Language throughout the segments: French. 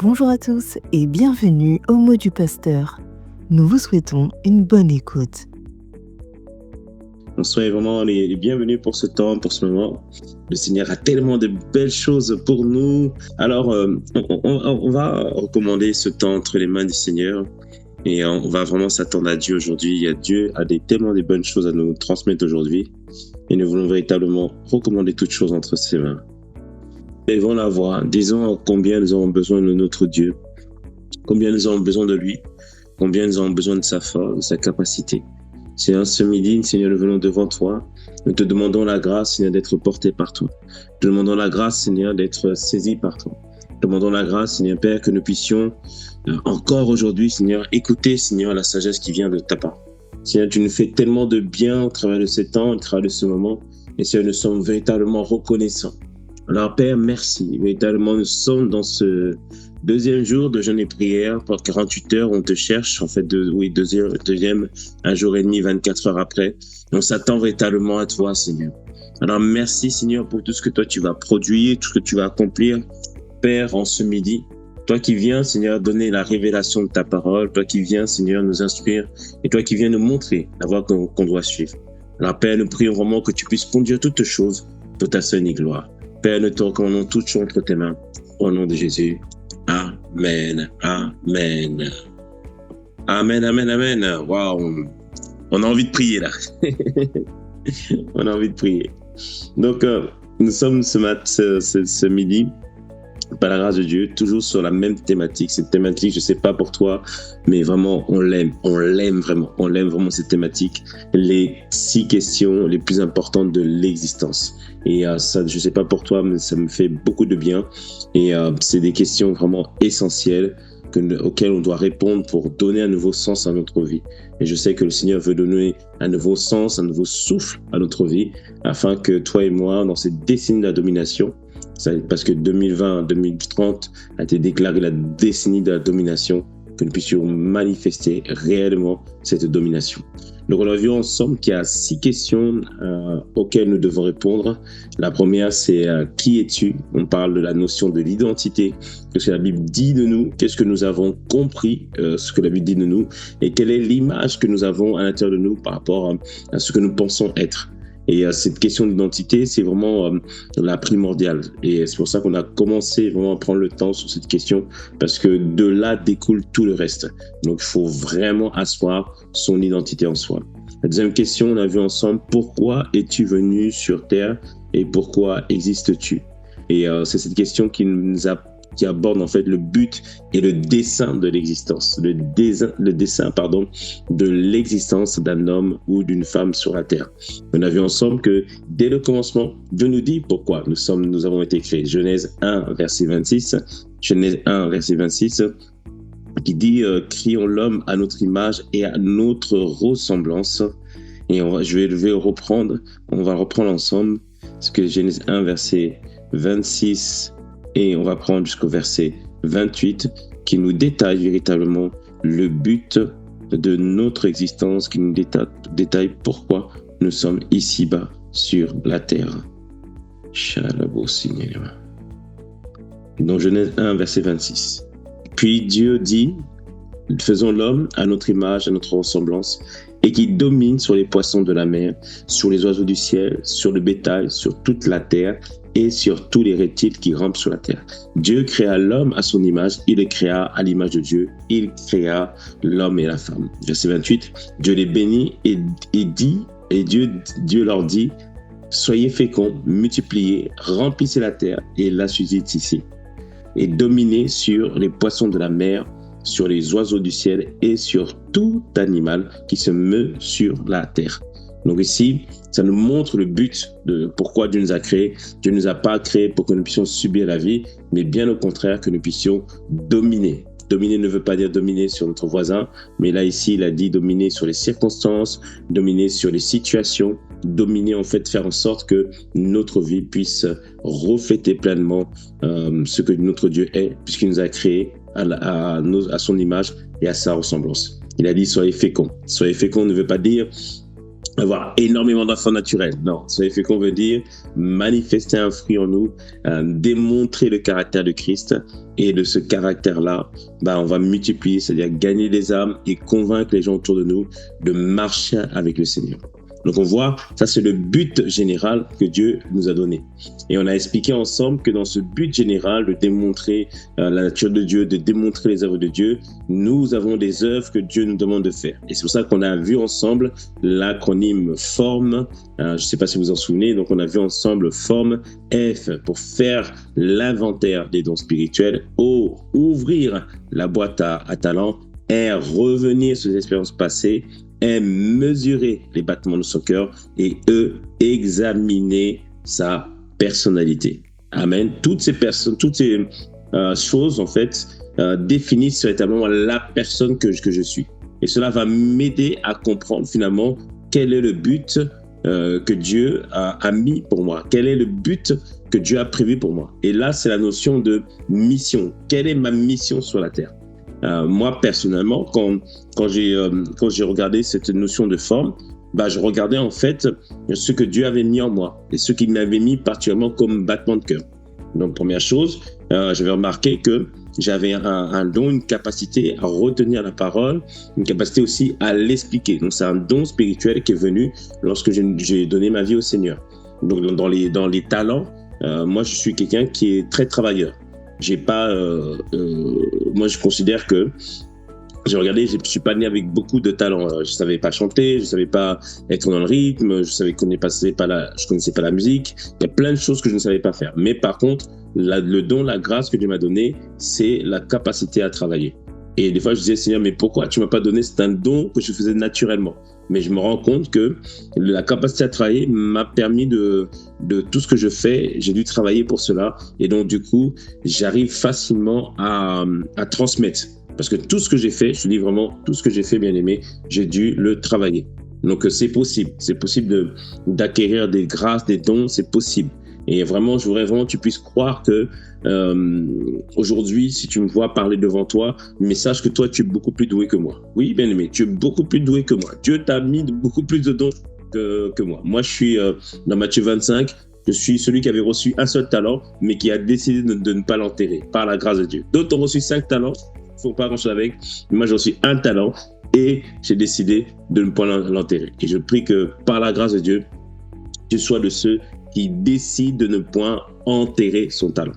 Bonjour à tous et bienvenue au mot du pasteur. Nous vous souhaitons une bonne écoute. Soyez vraiment les bienvenus pour ce temps, pour ce moment. Le Seigneur a tellement de belles choses pour nous. Alors, on va recommander ce temps entre les mains du Seigneur et on va vraiment s'attendre à Dieu aujourd'hui. Dieu a tellement de bonnes choses à nous transmettre aujourd'hui et nous voulons véritablement recommander toutes choses entre ses mains. Élevons la voix, disons combien nous avons besoin de notre Dieu, combien nous avons besoin de lui, combien nous avons besoin de sa force, de sa capacité. Seigneur, ce midi, Seigneur, nous venons devant toi. Nous te demandons la grâce, Seigneur, d'être porté par toi. Nous te demandons la grâce, Seigneur, d'être saisi par toi. Nous te demandons la grâce, Seigneur Père, que nous puissions encore aujourd'hui, Seigneur, écouter, Seigneur, la sagesse qui vient de ta part. Seigneur, tu nous fais tellement de bien au travers de ce temps, au travers de ce moment. Et Seigneur, nous sommes véritablement reconnaissants. Alors, Père, merci. Véritablement, nous sommes dans ce deuxième jour de jeûne et prière. Pour 48 heures, on te cherche. En fait, deuxième, un jour et demi, 24 heures après. On s'attend véritablement à toi, Seigneur. Alors, merci, Seigneur, pour tout ce que toi, tu vas produire, tout ce que tu vas accomplir, Père, en ce midi. Toi qui viens, Seigneur, donner la révélation de ta parole. Toi qui viens, Seigneur, nous instruire. Et toi qui viens nous montrer la voie qu'on doit suivre. Alors, Père, nous prions vraiment que tu puisses conduire toutes choses pour ta seule gloire. Père, nous te recommandons toutes choses entre tes mains. Au nom de Jésus. Amen. Amen. Amen, amen, amen. Waouh. On a envie de prier là. On a envie de prier. Donc, nous sommes ce midi, par la grâce de Dieu, toujours sur la même thématique. Cette thématique, je ne sais pas pour toi, mais vraiment, on l'aime vraiment cette thématique. Les 6 questions les plus importantes de l'existence. Et ça, je ne sais pas pour toi, mais ça me fait beaucoup de bien. Et c'est des questions vraiment essentielles auxquelles on doit répondre pour donner un nouveau sens à notre vie. Et je sais que le Seigneur veut donner un nouveau sens, un nouveau souffle à notre vie, afin que toi et moi, dans cette décennie de la domination, parce que 2020-2030 a été déclaré la décennie de la domination, que nous puissions manifester réellement cette domination. Donc on a vu ensemble qu'il y a 6 questions auxquelles nous devons répondre. La première, c'est qui es-tu? On parle de la notion de l'identité, qu'est-ce que la Bible dit de nous, qu'est-ce que nous avons compris, ce que la Bible dit de nous, et quelle est l'image que nous avons à l'intérieur de nous par rapport à ce que nous pensons être. Et cette question d'identité, c'est vraiment la primordiale. Et c'est pour ça qu'on a commencé vraiment à prendre le temps sur cette question, parce que de là découle tout le reste. Donc, il faut vraiment asseoir son identité en soi. La deuxième question, on a vu ensemble, pourquoi es-tu venu sur Terre et pourquoi existes-tu? Et c'est cette question qui aborde en fait le but et le dessein de l'existence, le dessein de l'existence d'un homme ou d'une femme sur la terre. On a vu ensemble que dès le commencement, Dieu nous dit pourquoi nous avons été créés. Genèse 1, verset 26, qui dit créons l'homme à notre image et à notre ressemblance. Et on va reprendre ensemble, parce que Genèse 1, verset 26, et on va prendre jusqu'au verset 28 qui nous détaille véritablement le but de notre existence, qui nous détaille pourquoi nous sommes ici-bas sur la terre. Dans Genèse 1, verset 26. Puis Dieu dit, faisons l'homme à notre image, à notre ressemblance, et qui domine sur les poissons de la mer, sur les oiseaux du ciel, sur le bétail, sur toute la terre, et sur tous les reptiles qui rampent sur la terre. Dieu créa l'homme à son image, il le créa à l'image de Dieu, il créa l'homme et la femme. Verset 28, Dieu les bénit et Dieu leur dit, soyez féconds, multipliez, remplissez la terre et l'assujettissez, et dominez sur les poissons de la mer, sur les oiseaux du ciel et sur tout animal qui se meut sur la terre. Donc ici, ça nous montre le but de pourquoi Dieu nous a créés. Dieu ne nous a pas créés pour que nous puissions subir la vie, mais bien au contraire que nous puissions dominer. Dominer ne veut pas dire dominer sur notre voisin, mais là ici, il a dit dominer sur les circonstances, dominer sur les situations, dominer en fait, faire en sorte que notre vie puisse refléter pleinement ce que notre Dieu est, puisqu'il nous a créés à son image et à sa ressemblance. Il a dit soyez féconds. Soyez féconds ne veut pas dire avoir énormément d'enfants naturels. Non, ça fait qu'on veut dire manifester un fruit en nous, démontrer le caractère de Christ. Et de ce caractère-là, on va multiplier, c'est-à-dire gagner des âmes et convaincre les gens autour de nous de marcher avec le Seigneur. Donc on voit, ça c'est le but général que Dieu nous a donné. Et on a expliqué ensemble que dans ce but général de démontrer la nature de Dieu, de démontrer les œuvres de Dieu, nous avons des œuvres que Dieu nous demande de faire. Et c'est pour ça qu'on a vu ensemble l'acronyme FORM. Je ne sais pas si vous en souvenez, donc on a vu ensemble FORM, F pour faire l'inventaire des dons spirituels, O, ouvrir la boîte à talents, R, revenir sur les expériences passées, M, mesurer les battements de son cœur et E, examiner sa personnalité. Amen. Toutes ces choses, en fait, définissent véritablement la personne que je suis. Et cela va m'aider à comprendre finalement quel est le but que Dieu a mis pour moi. Quel est le but que Dieu a prévu pour moi. Et là, c'est la notion de mission. Quelle est ma mission sur la terre ? Moi, personnellement, quand j'ai regardé cette notion de forme, je regardais en fait ce que Dieu avait mis en moi et ce qu'il m'avait mis particulièrement comme battement de cœur. Donc, première chose, j'avais remarqué que j'avais un don, une capacité à retenir la parole, une capacité aussi à l'expliquer. Donc, c'est un don spirituel qui est venu lorsque j'ai donné ma vie au Seigneur. Donc, dans les talents, moi, je suis quelqu'un qui est très travailleur. J'ai pas, moi, je considère que j'ai regardé, je suis pas né avec beaucoup de talent. Je savais pas chanter, je savais pas être dans le rythme, je connaissais pas la musique. Il y a plein de choses que je ne savais pas faire. Mais par contre, le don, la grâce que Dieu m'a donné, c'est la capacité à travailler. Et des fois, je disais, Seigneur, mais pourquoi tu m'as pas donné? C'est un don que je faisais naturellement. Mais je me rends compte que la capacité à travailler m'a permis de tout ce que je fais, j'ai dû travailler pour cela. Et donc, du coup, j'arrive facilement à transmettre. Parce que tout ce que j'ai fait, je dis vraiment, tout ce que j'ai fait, bien aimé, j'ai dû le travailler. Donc, c'est possible. C'est possible d'acquérir des grâces, des dons, c'est possible. Et vraiment, je voudrais vraiment que tu puisses croire que aujourd'hui, si tu me vois parler devant toi, mais sache que toi, tu es beaucoup plus doué que moi. Oui, bien aimé, tu es beaucoup plus doué que moi. Dieu t'a mis beaucoup plus de dons que moi. Moi, je suis dans Matthieu 25, je suis celui qui avait reçu un seul talent, mais qui a décidé de ne pas l'enterrer, par la grâce de Dieu. D'autres ont reçu 5 talents, il ne faut pas grand-chose avec. Moi, j'ai reçu un talent et j'ai décidé de ne pas l'enterrer. Et je prie que par la grâce de Dieu, tu sois de ceux qui décide de ne point enterrer son talent.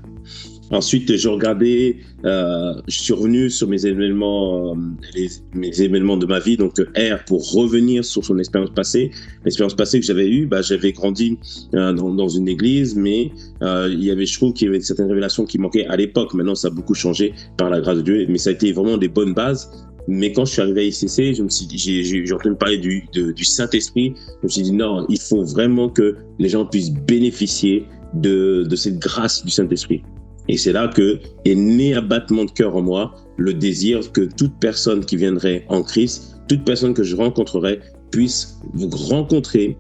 Ensuite, j'ai regardé, je suis revenu sur mes événements de ma vie, donc R pour revenir sur son expérience passée. L'expérience passée que j'avais eue, j'avais grandi dans une église, mais je trouve qu'il y avait certaines révélations qui manquaient à l'époque. Maintenant, ça a beaucoup changé par la grâce de Dieu, mais ça a été vraiment des bonnes bases. Mais quand je suis arrivé à ICC, j'ai entendu parler du Saint-Esprit. Je me suis dit non, il faut vraiment que les gens puissent bénéficier de cette grâce du Saint-Esprit. Et c'est là que est né un battement de cœur en moi, le désir que toute personne qui viendrait en Christ, toute personne que je rencontrerai, puisse vous rencontrer,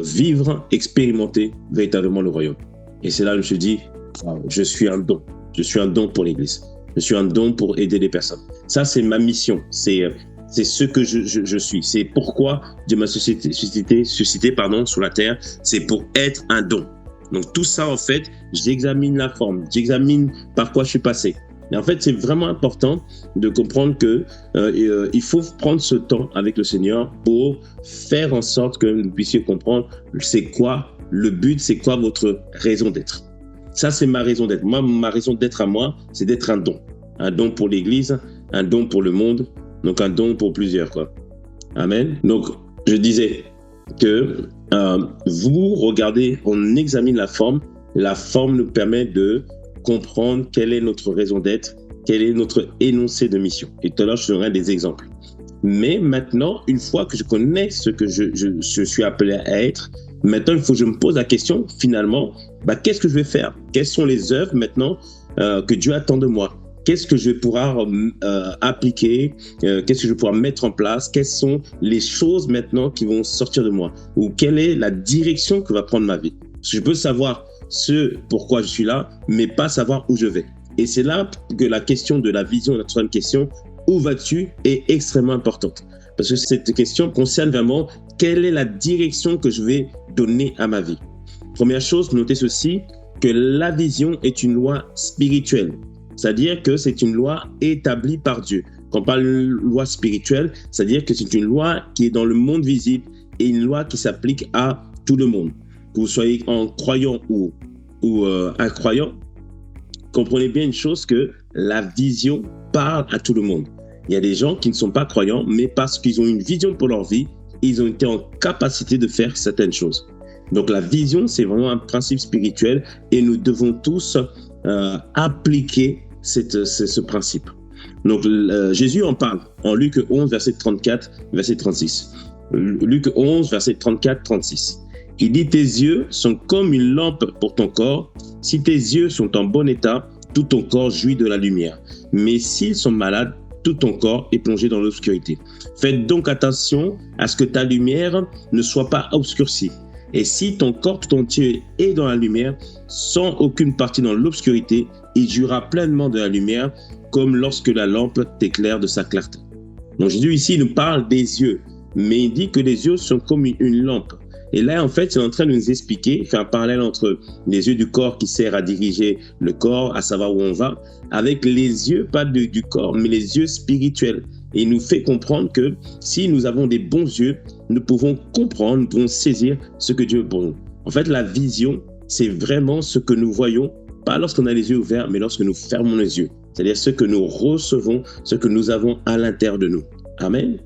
vivre, expérimenter véritablement le royaume. Et c'est là que je me suis dit, je suis un don. Je suis un don pour l'Église. Je suis un don pour aider les personnes. Ça, c'est ma mission. C'est ce que je suis. C'est pourquoi Dieu m'a suscité sur la terre. C'est pour être un don. Donc tout ça, en fait, j'examine la forme. J'examine par quoi je suis passé. Et en fait, c'est vraiment important de comprendre que il faut prendre ce temps avec le Seigneur pour faire en sorte que vous puissiez comprendre c'est quoi le but, c'est quoi votre raison d'être. Ça, c'est ma raison d'être. Moi, ma raison d'être à moi, c'est d'être un don. Un don pour l'Église, un don pour le monde, donc un don pour plusieurs, quoi. Amen. Donc, je disais que vous regardez, on examine la forme. La forme nous permet de comprendre quelle est notre raison d'être, quel est notre énoncé de mission. Et tout à l'heure, je donnerai des exemples. Mais maintenant, une fois que je connais ce que je suis appelé à être, maintenant, il faut que je me pose la question, finalement, qu'est-ce que je vais faire? Quelles sont les œuvres maintenant que Dieu attend de moi? Qu'est-ce que je vais pouvoir appliquer? Qu'est-ce que je vais pouvoir mettre en place? Quelles sont les choses maintenant qui vont sortir de moi? Ou quelle est la direction que va prendre ma vie? Parce que je peux savoir ce pourquoi je suis là, mais pas savoir où je vais. Et c'est là que la question de la vision, la troisième question, où vas-tu, est extrêmement importante. Parce que cette question concerne vraiment quelle est la direction que je vais donner à ma vie. Première chose, notez ceci, que la vision est une loi spirituelle. C'est-à-dire que c'est une loi établie par Dieu. Quand on parle de loi spirituelle, c'est-à-dire que c'est une loi qui est dans le monde visible et une loi qui s'applique à tout le monde. Que vous soyez en croyant ou incroyant, comprenez bien une chose, que la vision parle à tout le monde. Il y a des gens qui ne sont pas croyants, mais parce qu'ils ont une vision pour leur vie, ils ont été en capacité de faire certaines choses. Donc la vision, c'est vraiment un principe spirituel et nous devons tous appliquer ce principe. Donc Jésus en parle en Luc 11, verset 34, verset 36. Luc 11, verset 34, 36. Il dit, tes yeux sont comme une lampe pour ton corps. Si tes yeux sont en bon état, tout ton corps jouit de la lumière. Mais s'ils sont malades, tout ton corps est plongé dans l'obscurité. Faites donc attention à ce que ta lumière ne soit pas obscurcie. Et si ton corps tout entier est dans la lumière, sans aucune partie dans l'obscurité, il jouira pleinement de la lumière, comme lorsque la lampe t'éclaire de sa clarté. Donc Jésus ici nous parle des yeux, mais il dit que les yeux sont comme une lampe. Et là, en fait, il est en train de nous expliquer, faire un parallèle entre les yeux du corps qui sert à diriger le corps, à savoir où on va, avec les yeux, pas du corps, mais les yeux spirituels. Et il nous fait comprendre que si nous avons des bons yeux, nous pouvons comprendre, nous pouvons saisir ce que Dieu veut pour nous. En fait, la vision, c'est vraiment ce que nous voyons, pas lorsqu'on a les yeux ouverts, mais lorsque nous fermons les yeux. C'est-à-dire ce que nous recevons, ce que nous avons à l'intérieur de nous. Amen.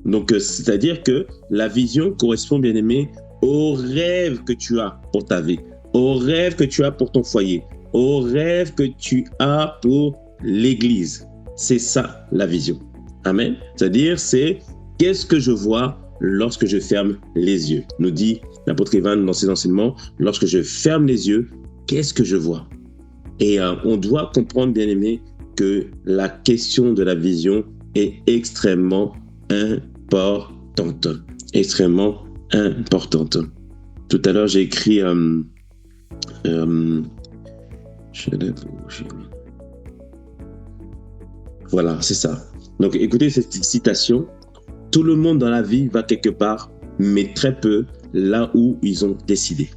Donc, c'est-à-dire que la vision correspond, bien aimé, au rêve que tu as pour ta vie, au rêve que tu as pour ton foyer, au rêve que tu as pour l'Église. C'est ça, la vision. Amen. C'est-à-dire, c'est qu'est-ce que je vois lorsque je ferme les yeux, nous dit l'apôtre Ivan dans ses enseignements. Lorsque je ferme les yeux, qu'est-ce que je vois? Et on doit comprendre, bien aimé, que la question de la vision est extrêmement importante. Extrêmement importante. Tout à l'heure, j'ai écrit voilà, c'est ça. Donc, écoutez cette citation. Tout le monde dans la vie va quelque part, mais très peu là où ils ont décidé.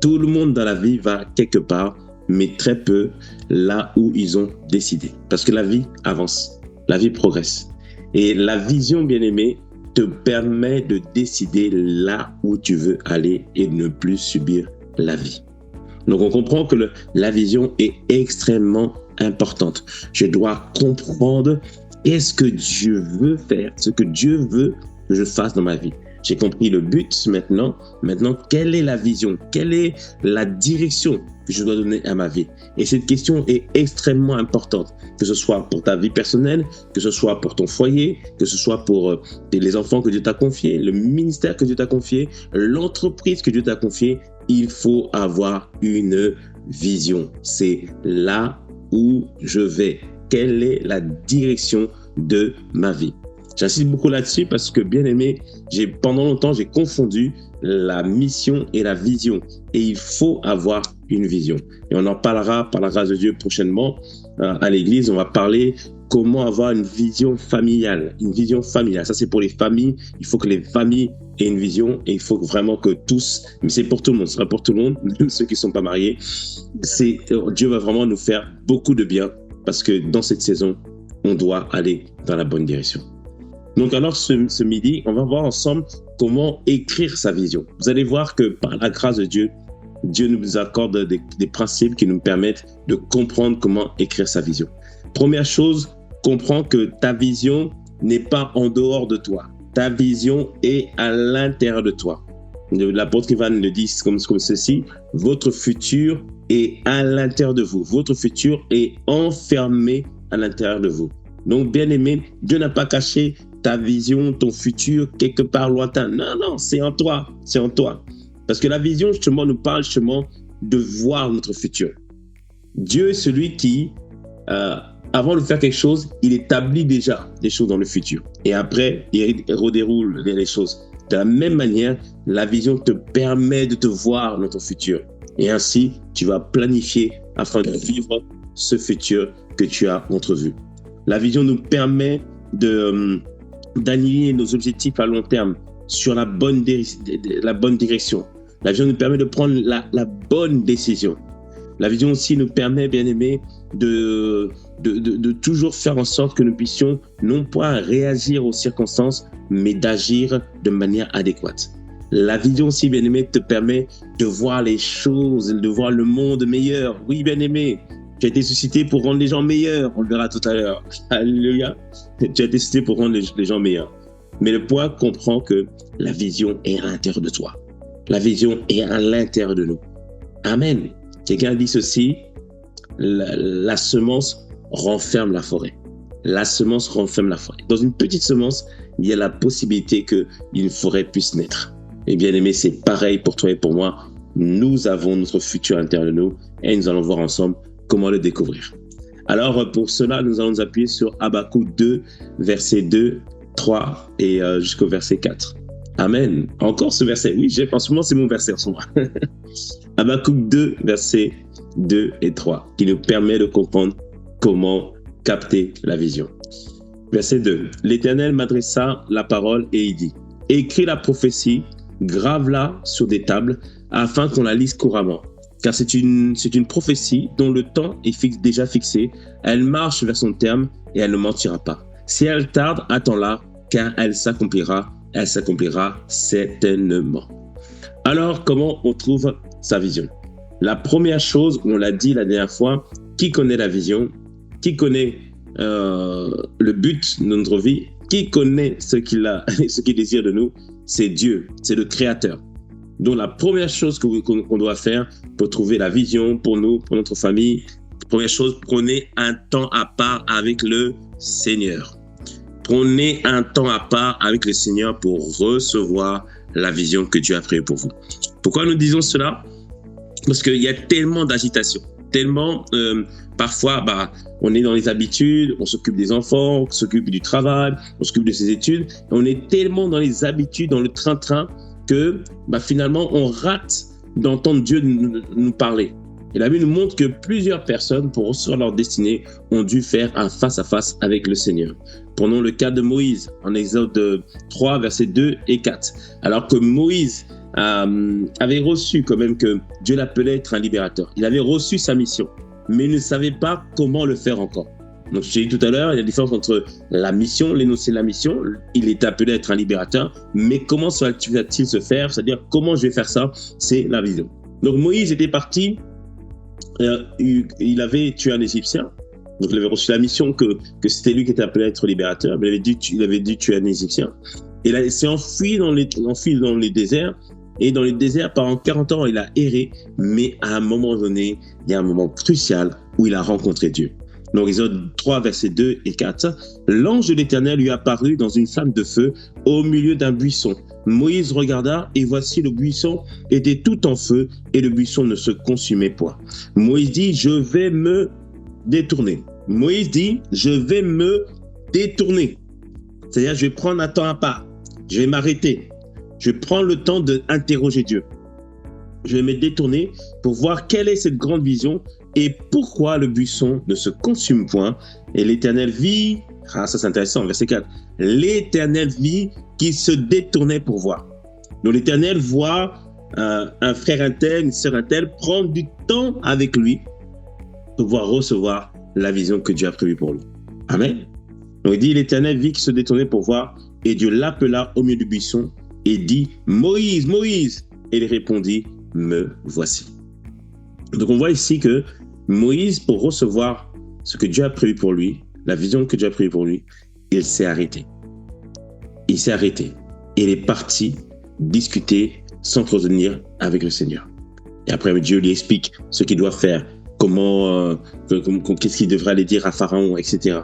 Tout le monde dans la vie va quelque part, mais très peu là où ils ont décidé. Parce que la vie avance, la vie progresse. Et la vision, bien aimée, te permet de décider là où tu veux aller et de ne plus subir la vie. Donc, on comprend que la vision est extrêmement importante. Je dois comprendre qu'est-ce que Dieu veut faire, ce que Dieu veut que je fasse dans ma vie. J'ai compris le but maintenant. Maintenant, quelle est la vision? Quelle est la direction que je dois donner à ma vie? Et cette question est extrêmement importante, que ce soit pour ta vie personnelle, que ce soit pour ton foyer, que ce soit pour les enfants que Dieu t'a confiés, le ministère que Dieu t'a confié, l'entreprise que Dieu t'a confiée. Il faut avoir une vision. C'est là où je vais. Quelle est la direction de ma vie? J'insiste beaucoup là-dessus parce que, bien aimé, pendant longtemps, j'ai confondu la mission et la vision. Et il faut avoir une vision. Et on en parlera par la grâce de Dieu prochainement à l'église. On va parler comment avoir une vision familiale. Une vision familiale. Ça, c'est pour les familles. Il faut que les familles aient une vision et il faut vraiment que tous, mais c'est pour tout le monde, ce sera pour tout le monde, même ceux qui ne sont pas mariés. Dieu va vraiment nous faire beaucoup de bien parce que dans cette saison, on doit aller dans la bonne direction. Donc alors ce midi, on va voir ensemble comment écrire sa vision. Vous allez voir que par la grâce de Dieu, Dieu nous accorde des principes qui nous permettent de comprendre comment écrire sa vision. Première chose, comprends que ta vision n'est pas en dehors de toi. Ta vision est à l'intérieur de toi. L'apôtre Ivan le dit comme ceci, votre futur est à l'intérieur de vous. Votre futur est enfermé à l'intérieur de vous. Donc, bien aimé, Dieu n'a pas caché ta vision, ton futur, quelque part lointain. Non, c'est en toi, c'est en toi. Parce que la vision, justement, nous parle justement de voir notre futur. Dieu est celui qui, avant de faire quelque chose, il établit déjà des choses dans le futur. Et après, il redéroule les choses. De la même manière, la vision te permet de te voir dans ton futur. Et ainsi, tu vas planifier afin de vivre ce futur que tu as entrevu. La vision nous permet de d'aligner nos objectifs à long terme sur la bonne direction. La vision nous permet de prendre la bonne décision. La vision aussi nous permet, bien aimé, de toujours faire en sorte que nous puissions non pas réagir aux circonstances, mais d'agir de manière adéquate. La vision aussi, bien aimé, te permet de voir les choses, de voir le monde meilleur. Oui, bien aimé, tu as été suscité pour rendre les gens meilleurs. On le verra tout à l'heure. Alléluia. Tu as été suscité pour rendre les gens meilleurs. Mais le point comprend que la vision est à l'intérieur de toi. La vision est à l'intérieur de nous. Amen. Quelqu'un dit ceci, la semence renferme la forêt. La semence renferme la forêt. Dans une petite semence, il y a la possibilité qu'une forêt puisse naître. Et bien aimé, c'est pareil pour toi et pour moi. Nous avons notre futur à l'intérieur de nous et nous allons voir ensemble comment le découvrir. Alors pour cela, nous allons nous appuyer sur Habakkuk 2, versets 2, 3 et jusqu'au verset 4. Amen. Encore ce verset. Oui, en ce moment, c'est mon verset en ce moment. Habakkuk 2, versets 2 et 3, qui nous permet de comprendre comment capter la vision. Verset 2. L'Éternel m'adressa la parole et il dit, écris la prophétie, grave-la sur des tables, afin qu'on la lise couramment. Car c'est une prophétie dont le temps est déjà fixé. Elle marche vers son terme et elle ne mentira pas. Si elle tarde, attends-la, car elle s'accomplira certainement. Alors, comment on trouve sa vision? La première chose, on l'a dit la dernière fois, qui connaît la vision? Qui connaît le but de notre vie? Qui connaît ce qu'il désire de nous? C'est Dieu, c'est le Créateur. Donc, la première chose qu'on doit faire pour trouver la vision pour nous, pour notre famille, première chose, prenez un temps à part avec le Seigneur. Prenez un temps à part avec le Seigneur pour recevoir la vision que Dieu a prévue pour vous. Pourquoi nous disons cela? Parce qu'il y a tellement d'agitation, tellement, parfois, on est dans les habitudes, on s'occupe des enfants, on s'occupe du travail, on s'occupe de ses études. On est tellement dans les habitudes, dans le train-train, que finalement, on rate d'entendre Dieu nous parler. Et la Bible nous montre que plusieurs personnes, pour recevoir leur destinée, ont dû faire un face-à-face avec le Seigneur. Prenons le cas de Moïse, en Exode 3, versets 2 et 4. Alors que Moïse avait reçu quand même que Dieu l'appelait être un libérateur. Il avait reçu sa mission, mais il ne savait pas comment le faire encore. Donc, je t'ai dit tout à l'heure, il y a la différence entre la mission, l'énoncé de la mission. Il est appelé à être un libérateur, mais comment va-t-il se faire? C'est-à-dire, comment je vais faire ça? C'est la vision. Donc, Moïse était parti, il avait tué un Égyptien. Donc, il avait reçu la mission que c'était lui qui était appelé à être libérateur. Mais il avait dû tuer un Égyptien. Et là, il s'est enfui dans les déserts. Et dans les déserts, pendant 40 ans, il a erré. Mais à un moment donné, il y a un moment crucial où il a rencontré Dieu. Dans Exode 3, versets 2 et 4, l'ange de l'Éternel lui apparut dans une flamme de feu au milieu d'un buisson. Moïse regarda et voici le buisson était tout en feu et le buisson ne se consumait point. Moïse dit, je vais me détourner. Moïse dit, je vais me détourner. C'est-à-dire, je vais prendre un temps à part. Je vais m'arrêter. Je vais prendre le temps d'interroger Dieu. Je vais me détourner pour voir quelle est cette grande vision et pourquoi le buisson ne se consume point. Et l'Éternel vit, ça c'est intéressant, verset 4, l'Éternel vit qui se détournait pour voir. Donc l'Éternel voit un frère un tel, une sœur un tel, prendre du temps avec lui pour pouvoir recevoir la vision que Dieu a prévue pour lui. Amen. Donc il dit, l'Éternel vit qui se détournait pour voir, et Dieu l'appela au milieu du buisson et dit, Moïse, Moïse. Et il répondit, me voici. Donc on voit ici que Moïse, pour recevoir ce que Dieu a prévu pour lui, la vision que Dieu a prévue pour lui, il s'est arrêté. Il s'est arrêté. Il est parti discuter, s'entretenir avec le Seigneur. Et après, Dieu lui explique ce qu'il doit faire, qu'est-ce qu'il devrait aller dire à Pharaon, etc.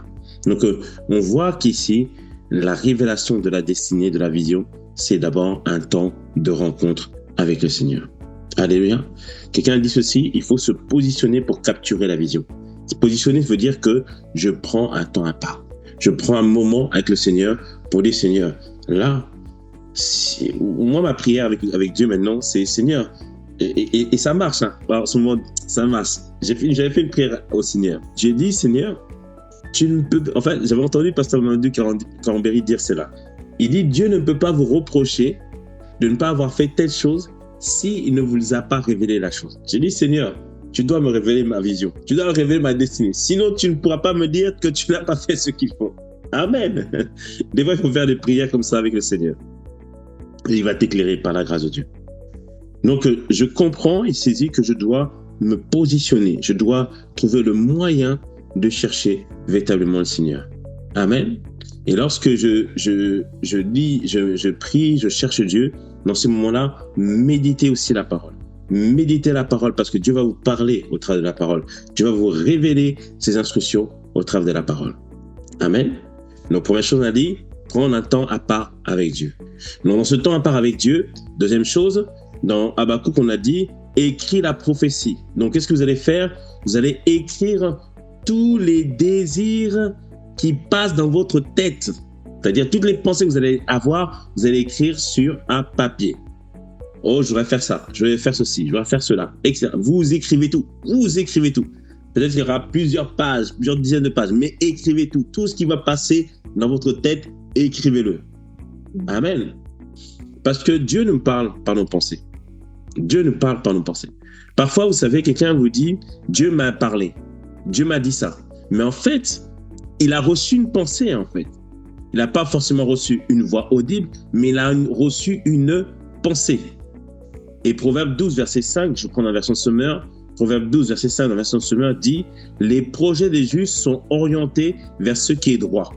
Donc on voit qu'ici, la révélation de la destinée, de la vision, c'est d'abord un temps de rencontre avec le Seigneur. Alléluia. Quelqu'un dit ceci, il faut se positionner pour capturer la vision. Se positionner veut dire que je prends un temps à part. Je prends un moment avec le Seigneur pour dire, Seigneur, là, moi, ma prière avec Dieu maintenant, c'est Seigneur, et ça marche, hein. En ce moment, ça marche. J'avais fait une prière au Seigneur. J'ai dit, Seigneur, tu ne peux... Enfin, j'avais entendu Pasteur Mamadou Carambéry dire cela. Il dit, Dieu ne peut pas vous reprocher de ne pas avoir fait telle chose s'il ne vous a pas révélé la chose. J'ai dit, Seigneur, tu dois me révéler ma vision. Tu dois me révéler ma destinée. Sinon, tu ne pourras pas me dire que tu n'as pas fait ce qu'il faut. Amen. Des fois, il faut faire des prières comme ça avec le Seigneur. Et il va t'éclairer par la grâce de Dieu. Donc, je comprends et saisis que je dois me positionner. Je dois trouver le moyen de chercher véritablement le Seigneur. Amen. Et lorsque je prie, je cherche Dieu, dans ce moment-là, méditez aussi la parole. Méditez la parole parce que Dieu va vous parler au travers de la parole. Dieu va vous révéler ses instructions au travers de la parole. Amen. Donc, première chose, on a dit, prendre un temps à part avec Dieu. Donc, dans ce temps à part avec Dieu, deuxième chose, dans Habakkuk, on a dit, écris la prophétie. Donc, qu'est-ce que vous allez faire? Vous allez écrire tous les désirs qui passent dans votre tête. C'est-à-dire, toutes les pensées que vous allez avoir, vous allez écrire sur un papier. Oh, je voudrais faire ça, je vais faire ceci, je voudrais faire cela, etc. Vous écrivez tout, vous écrivez tout. Peut-être qu'il y aura plusieurs pages, plusieurs dizaines de pages, mais écrivez tout. Tout ce qui va passer dans votre tête, écrivez-le. Amen. Parce que Dieu nous parle par nos pensées. Dieu nous parle par nos pensées. Parfois, vous savez, quelqu'un vous dit, Dieu m'a parlé, Dieu m'a dit ça. Mais en fait, il a reçu une pensée, en fait. Il n'a pas forcément reçu une voix audible, mais il a reçu une pensée. Et Proverbe 12, verset 5, je prends la version Sommer, Proverbe 12, verset 5, la version Sommer dit « Les projets des justes sont orientés vers ce qui est droit ».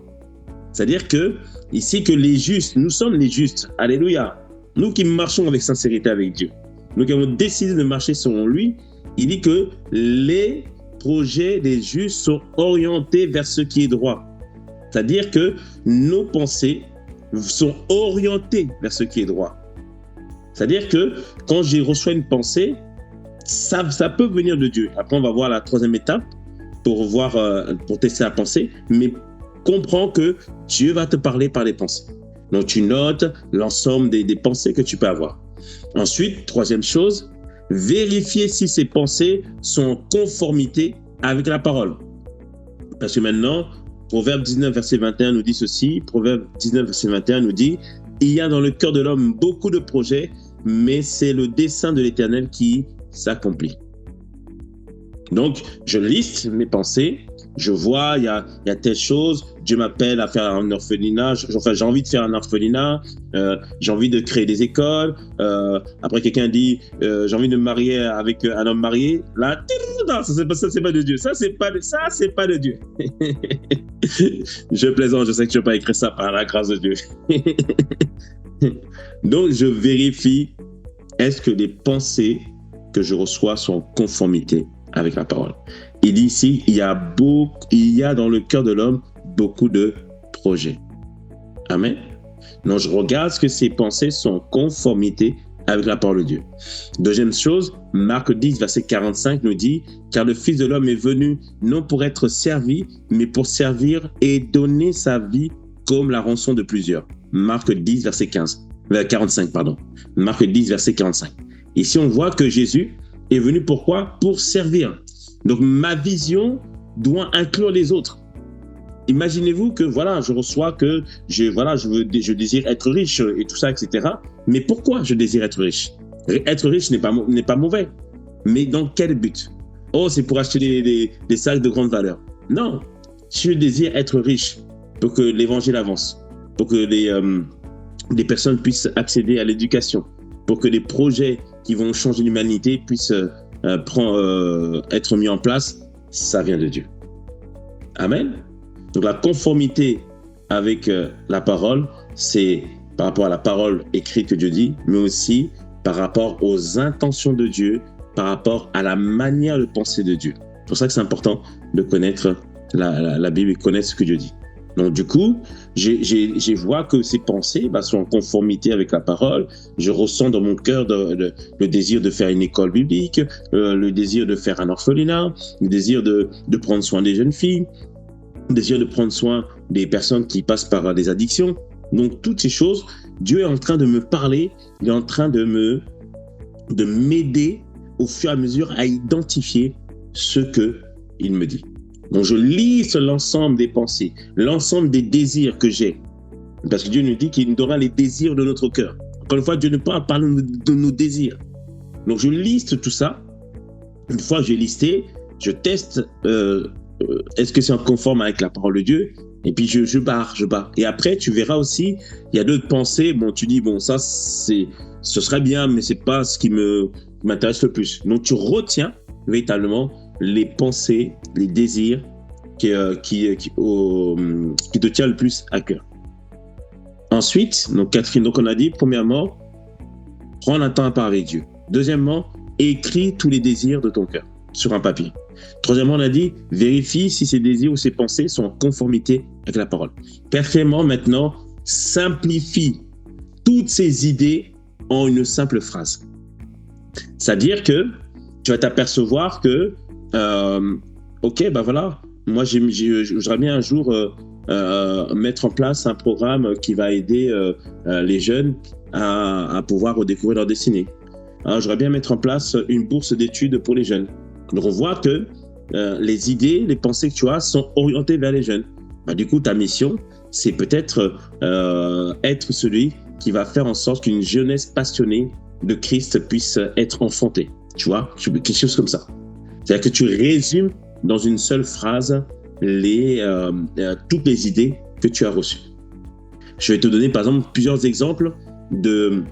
C'est-à-dire que, ici, que les justes, nous sommes les justes, alléluia, nous qui marchons avec sincérité avec Dieu, nous qui avons décidé de marcher selon lui, il dit que les projets des justes sont orientés vers ce qui est droit. C'est-à-dire que nos pensées sont orientées vers ce qui est droit. C'est-à-dire que quand je reçois une pensée, ça peut venir de Dieu. Après, on va voir la troisième étape pour tester la pensée, mais comprends que Dieu va te parler par les pensées. Donc, tu notes l'ensemble des pensées que tu peux avoir. Ensuite, troisième chose, vérifier si ces pensées sont en conformité avec la parole. Parce que maintenant, Proverbe 19, verset 21 nous dit ceci. Proverbe 19, verset 21 nous dit « Il y a dans le cœur de l'homme beaucoup de projets, mais c'est le dessein de l'Éternel qui s'accomplit. » Donc, je liste mes pensées. Je vois, il y a telle chose. Dieu m'appelle à faire un orphelinat. Enfin, j'ai envie de faire un orphelinat. J'ai envie de créer des écoles. Après, quelqu'un dit, j'ai envie de me marier avec un homme marié. Là, non, ça c'est pas de Dieu. Ça, c'est pas de Dieu. Je plaisante, je sais que tu vas pas écrire ça par la grâce de Dieu. Donc, je vérifie, est-ce que les pensées que je reçois sont en conformité avec la parole. Il dit ici, il y a dans le cœur de l'homme beaucoup de projets. Amen. Donc, je regarde ce que ces pensées sont en conformité avec la parole de Dieu. Deuxième chose, Marc 10, verset 45 nous dit « Car le Fils de l'homme est venu non pour être servi, mais pour servir et donner sa vie comme la rançon de plusieurs. » Marc 10, verset 45, pardon. Marc 10, verset 45. Ici, on voit que Jésus est venu pourquoi? Pour servir. Donc, ma vision doit inclure les autres. Imaginez-vous que, voilà, je reçois que je désire être riche et tout ça, etc. Mais pourquoi je désire être riche? Être riche n'est pas mauvais. Mais dans quel but? Oh, c'est pour acheter des sacs de grande valeur. Non, je désire être riche pour que l'évangile avance, pour que les personnes puissent accéder à l'éducation, pour que les projets qui vont changer l'humanité puissent être mis en place. Ça vient de Dieu. Amen. Donc la conformité avec la parole, c'est par rapport à la parole écrite que Dieu dit, mais aussi par rapport aux intentions de Dieu, par rapport à la manière de penser de Dieu. C'est pour ça que c'est important de connaître la Bible et connaître ce que Dieu dit. Donc du coup, je vois que ces pensées sont en conformité avec la parole. Je ressens dans mon cœur le désir de faire une école biblique, le désir de faire un orphelinat, le désir de prendre soin des jeunes filles, le désir de prendre soin des personnes qui passent par des addictions. Donc toutes ces choses, Dieu est en train de me parler, il est en train de m'aider au fur et à mesure à identifier ce qu'il me dit. Donc, je liste l'ensemble des pensées, l'ensemble des désirs que j'ai. Parce que Dieu nous dit qu'il nous donnera les désirs de notre cœur. Encore une fois, Dieu ne parle pas de nos désirs. Donc, je liste tout ça. Une fois que j'ai listé, je teste est-ce que c'est en conforme avec la parole de Dieu. Et puis, je barre. Et après, tu verras aussi, il y a d'autres pensées. Bon, tu dis, bon, ça, ce serait bien, mais c'est pas ce qui m'intéresse le plus. Donc, tu retiens véritablement les pensées, les désirs qui te tiennent le plus à cœur. Ensuite, donc on a dit, premièrement, prends un temps à parler avec Dieu. Deuxièmement, écris tous les désirs de ton cœur sur un papier. Troisièmement, on a dit, vérifie si ces désirs ou ces pensées sont en conformité avec la parole. Quatrièmement, maintenant, simplifie toutes ces idées en une simple phrase. C'est-à-dire que tu vas t'apercevoir que, ok, ben voilà, moi j'aimerais bien un jour mettre en place un programme qui va aider les jeunes à pouvoir redécouvrir leur destinée. Alors, j'aimerais bien mettre en place une bourse d'études pour les jeunes. Donc on voit que les idées, les pensées que tu as sont orientées vers les jeunes. Bah, du coup, ta mission, c'est peut-être être celui qui va faire en sorte qu'une jeunesse passionnée de Christ puisse être enfantée. Tu vois, quelque chose comme ça. C'est-à-dire que tu résumes dans une seule phrase toutes les idées que tu as reçues. Je vais te donner par exemple plusieurs exemples de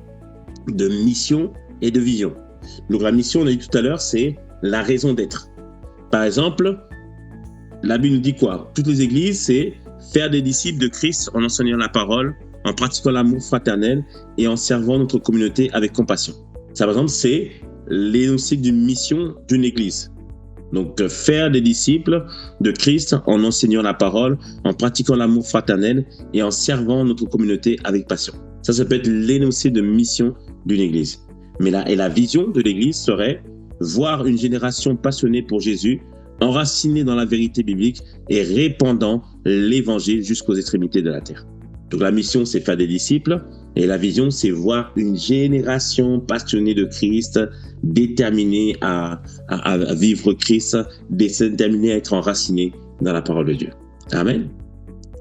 mission et de vision. Donc la mission, on a dit tout à l'heure, c'est la raison d'être. Par exemple, la Bible nous dit quoi? Toutes les églises, c'est faire des disciples de Christ en enseignant la parole, en pratiquant l'amour fraternel et en servant notre communauté avec compassion. Ça, par exemple, c'est l'énoncé d'une mission d'une église. Donc, faire des disciples de Christ en enseignant la parole, en pratiquant l'amour fraternel et en servant notre communauté avec passion. Ça peut être l'énoncé de mission d'une église. Mais la vision de l'église serait voir une génération passionnée pour Jésus, enracinée dans la vérité biblique et répandant l'évangile jusqu'aux extrémités de la terre. Donc, la mission, c'est faire des disciples. Et la vision, c'est voir une génération passionnée de Christ, déterminée à vivre Christ, déterminée à être enracinée dans la parole de Dieu. Amen.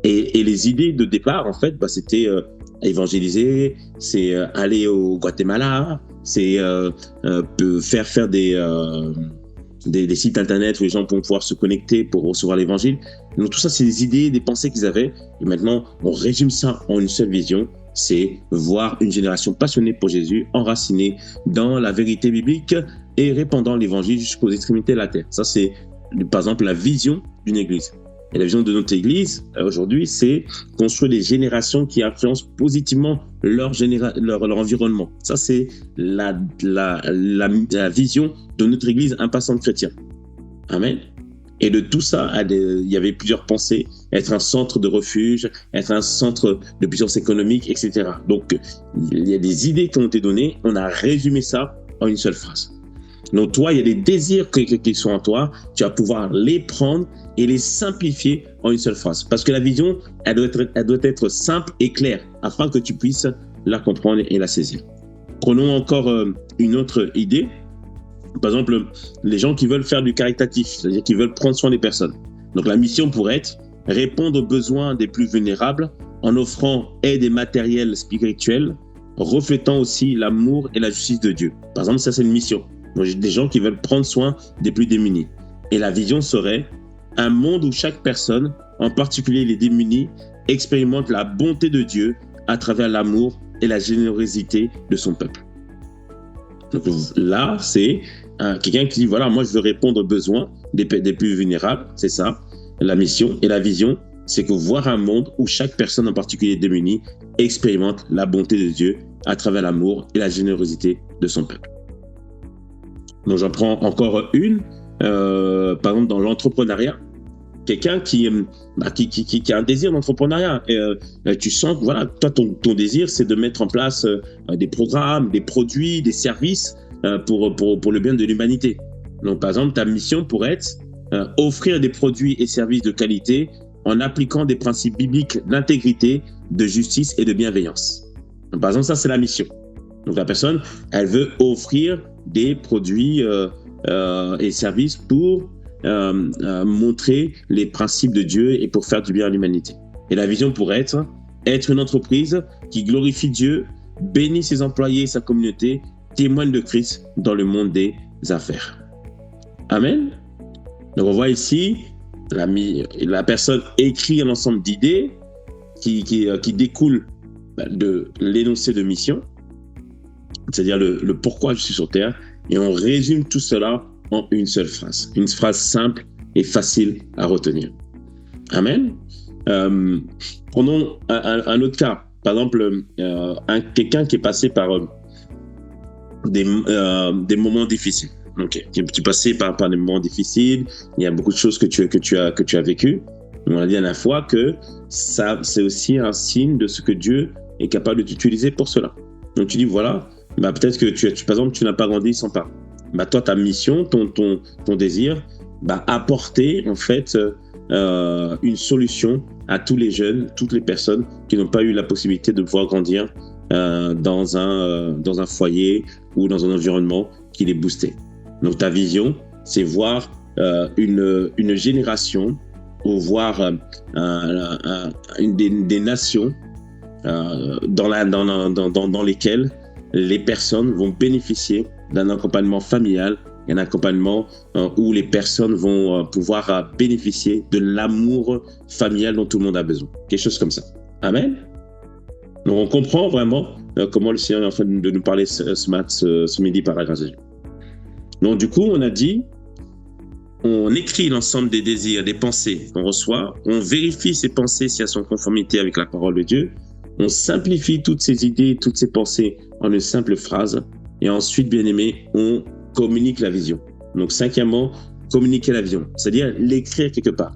Et les idées de départ, en fait, c'était évangéliser, c'est aller au Guatemala, c'est faire des sites internet où les gens vont pouvoir se connecter pour recevoir l'évangile. Donc tout ça, c'est des idées, des pensées qu'ils avaient. Et maintenant, on résume ça en une seule vision. C'est voir une génération passionnée pour Jésus, enracinée dans la vérité biblique et répandant l'évangile jusqu'aux extrémités de la terre. Ça, c'est par exemple la vision d'une église. Et la vision de notre église, aujourd'hui, c'est construire des générations qui influencent positivement leur environnement. Ça, c'est la vision de notre église impassante chrétienne. Amen. Et de tout ça, il y avait plusieurs pensées. Être un centre de refuge, être un centre de puissance économique, etc. Donc, il y a des idées qui ont été données. On a résumé ça en une seule phrase. Donc, toi, il y a des désirs qui sont en toi. Tu vas pouvoir les prendre et les simplifier en une seule phrase. Parce que la vision, elle doit être simple et claire afin que tu puisses la comprendre et la saisir. Prenons encore une autre idée. Par exemple, les gens qui veulent faire du caritatif, c'est-à-dire qui veulent prendre soin des personnes. Donc la mission pourrait être répondre aux besoins des plus vulnérables en offrant aide et matériel spirituel, reflétant aussi l'amour et la justice de Dieu. Par exemple, ça c'est une mission. Donc, des gens qui veulent prendre soin des plus démunis. Et la vision serait un monde où chaque personne, en particulier les démunis, expérimente la bonté de Dieu à travers l'amour et la générosité de son peuple. Donc là, c'est quelqu'un qui dit, voilà, moi je veux répondre aux besoins des plus vulnérables, c'est ça, la mission. Et la vision, c'est que voir un monde où chaque personne, en particulier démunie, expérimente la bonté de Dieu à travers l'amour et la générosité de son peuple. Donc j'en prends encore une, par exemple dans l'entrepreneuriat. Quelqu'un qui a un désir d'entrepreneuriat. Et tu sens que voilà, toi, ton désir, c'est de mettre en place des programmes, des produits, des services pour le bien de l'humanité. Donc, par exemple, ta mission pourrait être offrir des produits et services de qualité en appliquant des principes bibliques d'intégrité, de justice et de bienveillance. Donc, par exemple, ça, c'est la mission. Donc, la personne, elle veut offrir des produits et services pour montrer les principes de Dieu et pour faire du bien à l'humanité. Et la vision pourrait être une entreprise qui glorifie Dieu, bénit ses employés et sa communauté, témoigne de Christ dans le monde des affaires. Amen. Donc on voit ici, la personne écrit un ensemble d'idées qui découlent de l'énoncé de mission, c'est-à-dire le pourquoi je suis sur Terre, et on résume tout cela en une seule phrase. Une phrase simple et facile à retenir. Amen. Prenons un autre cas. Par exemple, quelqu'un qui est passé par des moments difficiles. Okay. Qui est passé par des moments difficiles. Il y a beaucoup de choses que tu as vécues. On a dit à la fois que ça, c'est aussi un signe de ce que Dieu est capable de t'utiliser pour cela. Donc tu dis, voilà, peut-être que par exemple, tu n'as pas grandi sans parents. Toi, ta mission, ton désir, apporter en fait une solution à tous les jeunes, toutes les personnes qui n'ont pas eu la possibilité de pouvoir grandir dans un foyer ou dans un environnement qui les boostait. Donc ta vision, c'est voir une génération ou voir des nations dans lesquelles les personnes vont bénéficier d'un accompagnement familial, un accompagnement où les personnes vont pouvoir bénéficier de l'amour familial dont tout le monde a besoin. Quelque chose comme ça. Amen. Donc on comprend vraiment comment le Seigneur est en train de nous parler ce midi par la grâce de Dieu. Donc du coup, on a dit, on écrit l'ensemble des désirs, des pensées qu'on reçoit, on vérifie ces pensées si elles sont en conformité avec la parole de Dieu, on simplifie toutes ces idées, toutes ces pensées en une simple phrase, et ensuite, bien aimé, on communique la vision. Donc cinquièmement, communiquer la vision, c'est-à-dire l'écrire quelque part.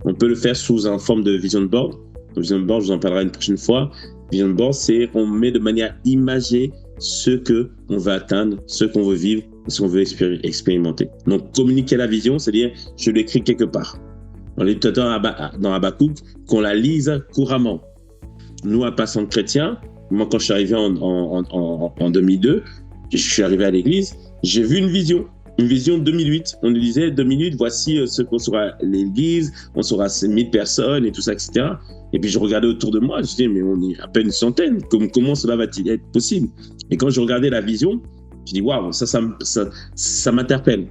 On peut le faire sous une forme de vision board. Le vision board, je vous en parlerai une prochaine fois. Vision board, c'est on met de manière imagée ce qu'on veut atteindre, ce qu'on veut vivre, ce qu'on veut expérimenter. Donc communiquer la vision, c'est-à-dire je l'écris quelque part. On l'a dit tout à l'heure dans Habakkuk, qu'on la lise couramment. Nous, à passant de chrétiens, moi quand je suis arrivé en 2002, je suis arrivé à l'église, j'ai vu une vision 2008. On nous disait 2008, voici ce qu'on sera l'église, on sera 1000 personnes et tout ça, etc. Et puis je regardais autour de moi, je disais, mais on est à peine une centaine, comment cela va-t-il être possible? Et quand je regardais la vision, je dis, waouh, ça m'interpelle.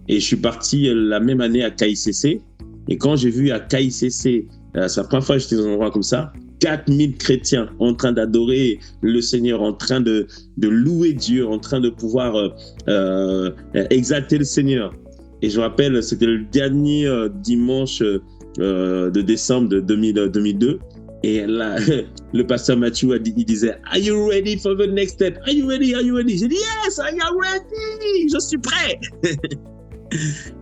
Et je suis parti la même année à KICC. Et quand j'ai vu à KICC, c'est la première fois que j'étais dans un endroit comme ça, 4000 chrétiens en train d'adorer le Seigneur, en train de louer Dieu, en train de pouvoir exalter le Seigneur. Et je me rappelle, c'était le dernier dimanche de décembre de 2002. Et là, le pasteur Mathieu, il disait, Are you ready for the next step? Are you ready? Are you ready? J'ai dit, Yes, I am ready! Je suis prêt!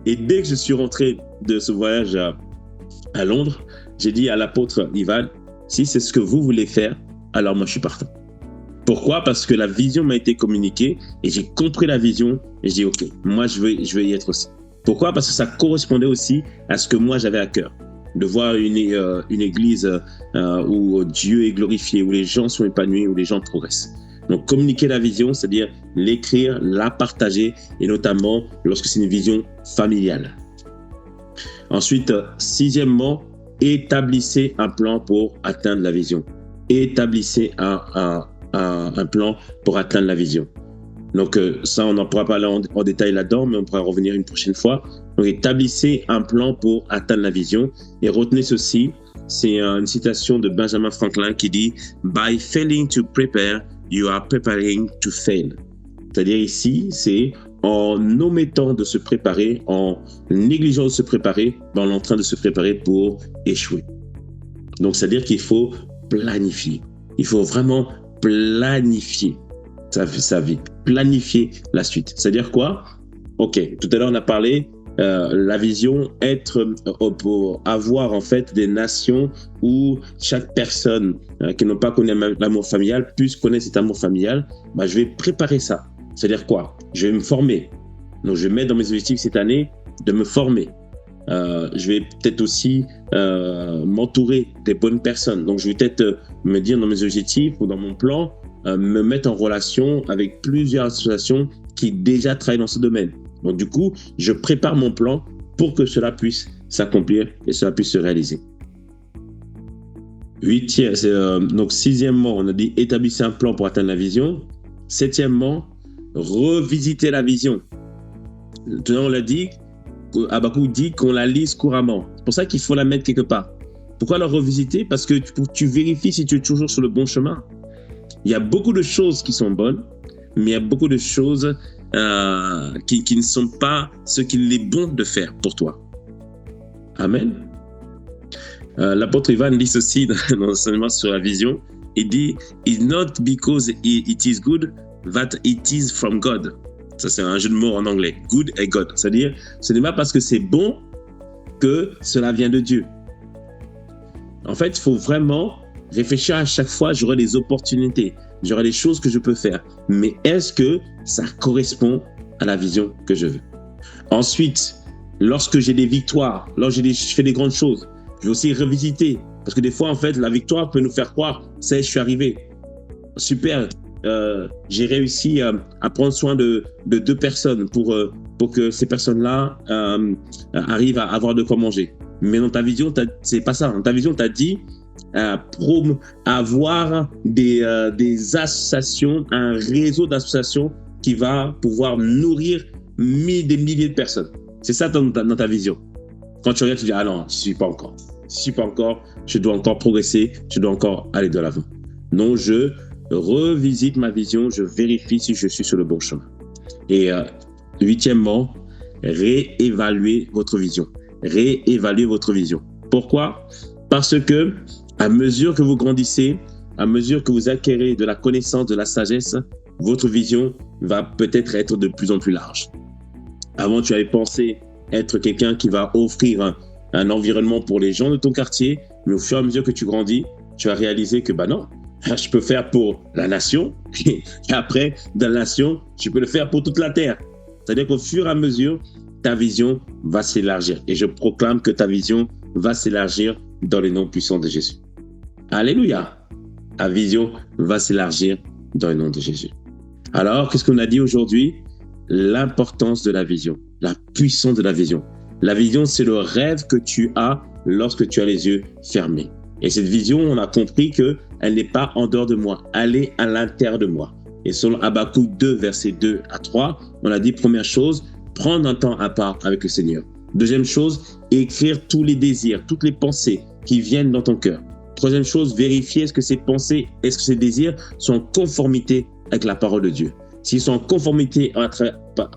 Et dès que je suis rentré de ce voyage à Londres, j'ai dit à l'apôtre Ivan, si c'est ce que vous voulez faire, alors moi je suis partant. Pourquoi? Parce que la vision m'a été communiquée et j'ai compris la vision et j'ai dit ok, moi je veux y être aussi. Pourquoi? Parce que ça correspondait aussi à ce que moi j'avais à cœur. De voir une église où Dieu est glorifié, où les gens sont épanouis, où les gens progressent. Donc communiquer la vision, c'est-à-dire l'écrire, la partager et notamment lorsque c'est une vision familiale. Ensuite, sixièmement, établissez un plan pour atteindre la vision. Établissez un plan pour atteindre la vision. Donc ça, on n'en pourra pas aller en détail là-dedans, mais on pourra revenir une prochaine fois. Donc établissez un plan pour atteindre la vision. Et retenez ceci, c'est une citation de Benjamin Franklin qui dit « By failing to prepare, you are preparing to fail ». C'est-à-dire ici, c'est en omettant de se préparer, en négligeant de se préparer, on est en train de se préparer pour échouer. Donc, c'est-à-dire qu'il faut planifier. Il faut vraiment planifier sa vie, planifier la suite. C'est-à-dire quoi? Ok, tout à l'heure, on a parlé la vision, pour avoir en fait des nations où chaque personne qui n'a pas connu l'amour familial puisse connaître cet amour familial. Je vais préparer ça. C'est-à-dire quoi? Je vais me former. Donc, je vais mettre dans mes objectifs cette année de me former. Je vais peut-être aussi m'entourer des bonnes personnes. Donc, je vais peut-être me dire dans mes objectifs ou dans mon plan, me mettre en relation avec plusieurs associations qui déjà travaillent dans ce domaine. Donc, du coup, je prépare mon plan pour que cela puisse s'accomplir et cela puisse se réaliser. Donc sixièmement, on a dit établissez un plan pour atteindre la vision. Septièmement, revisiter la vision. On l'a dit, Habakkuk dit qu'on la lise couramment. C'est pour ça qu'il faut la mettre quelque part. Pourquoi la revisiter? Parce que tu vérifies si tu es toujours sur le bon chemin. Il y a beaucoup de choses qui sont bonnes, mais il y a beaucoup de choses qui ne sont pas ce qu'il est bon de faire pour toi. Amen. L'apôtre Ivan dit ceci dans l'enseignement sur la vision. Il dit « It's not because it is good that it is from God ». Ça, c'est un jeu de mots en anglais. « Good » et « God ». C'est-à-dire, ce n'est pas parce que c'est bon que cela vient de Dieu. En fait, il faut vraiment réfléchir à chaque fois, j'aurai des opportunités, j'aurai des choses que je peux faire. Mais est-ce que ça correspond à la vision que je veux? Ensuite, lorsque j'ai des victoires, lorsque je fais des grandes choses, je vais aussi revisiter. Parce que des fois, en fait, la victoire peut nous faire croire, ça y est, je suis arrivé. Super, j'ai réussi à prendre soin de 2 personnes pour que ces personnes-là arrivent à avoir de quoi manger. Mais dans ta vision, c'est pas ça. Dans ta vision, tu as dit avoir des associations, un réseau d'associations qui va pouvoir nourrir des milliers de personnes. C'est ça dans ta vision. Quand tu regardes, tu dis, ah non, je ne suis pas encore. Je dois encore progresser, je dois encore aller de l'avant. Non, je revisite ma vision, je vérifie si je suis sur le bon chemin. Et huitièmement, réévaluer votre vision. Réévaluer votre vision. Pourquoi? Parce que à mesure que vous grandissez, à mesure que vous acquérez de la connaissance, de la sagesse, votre vision va peut-être être de plus en plus large. Avant, tu avais pensé être quelqu'un qui va offrir un environnement pour les gens de ton quartier, mais au fur et à mesure que tu grandis, tu vas réaliser que non, je peux faire pour la nation, et après, dans la nation, je peux le faire pour toute la terre. C'est-à-dire qu'au fur et à mesure, ta vision va s'élargir. Et je proclame que ta vision va s'élargir dans le nom puissant de Jésus. Alléluia! Ta vision va s'élargir dans le nom de Jésus. Alors, qu'est-ce qu'on a dit aujourd'hui? L'importance de la vision, la puissance de la vision. La vision, c'est le rêve que tu as lorsque tu as les yeux fermés. Et cette vision, on a compris qu'elle n'est pas en dehors de moi, elle est à l'intérieur de moi. Et selon Habakkuk 2, versets 2 à 3, on a dit, première chose, prendre un temps à part avec le Seigneur. Deuxième chose, écrire tous les désirs, toutes les pensées qui viennent dans ton cœur. Troisième chose, vérifier est-ce que ces pensées, est-ce que ces désirs sont en conformité avec la parole de Dieu. S'ils sont en conformité par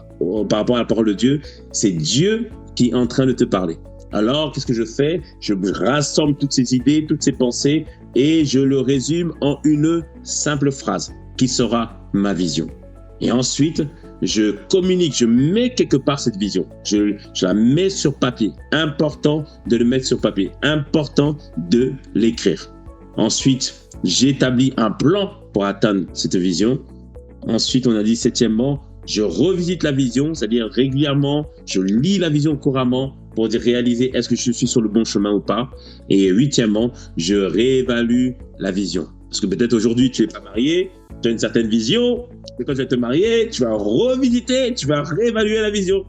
rapport à la parole de Dieu, c'est Dieu qui est en train de te parler. Alors, qu'est-ce que je fais? Je rassemble toutes ces idées, toutes ces pensées et je le résume en une simple phrase qui sera ma vision. Et ensuite, je communique, je mets quelque part cette vision. Je la mets sur papier. Important de le mettre sur papier. Important de l'écrire. Ensuite, j'établis un plan pour atteindre cette vision. Ensuite, on a dit septièmement, je revisite la vision, c'est-à-dire régulièrement, je lis la vision couramment pour réaliser est-ce que je suis sur le bon chemin ou pas. Et huitièmement, je réévalue la vision. Parce que peut-être aujourd'hui, tu n'es pas marié, tu as une certaine vision, mais quand tu vas te marier, tu vas revisiter, tu vas réévaluer la vision.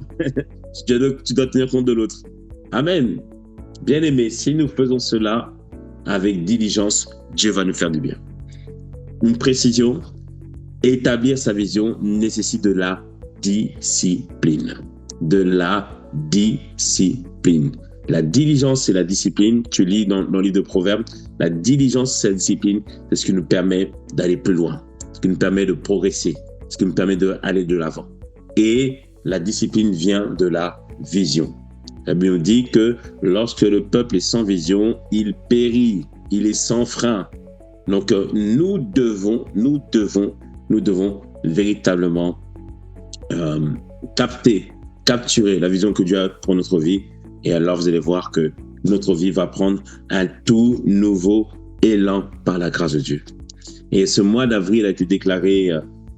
Tu dois tenir compte de l'autre. Amen. Bien-aimés, si nous faisons cela avec diligence, Dieu va nous faire du bien. Une précision, établir sa vision nécessite de la discipline. De la discipline. La diligence et la discipline, tu lis dans le livre de Proverbes, la diligence et la discipline, c'est ce qui nous permet d'aller plus loin, ce qui nous permet de progresser, ce qui nous permet d'aller de l'avant. Et la discipline vient de la vision. La Bible nous dit que lorsque le peuple est sans vision, il périt, il est sans frein. Donc nous devons véritablement capturer la vision que Dieu a pour notre vie. Et alors vous allez voir que notre vie va prendre un tout nouveau élan par la grâce de Dieu. Et ce mois d'avril a été déclaré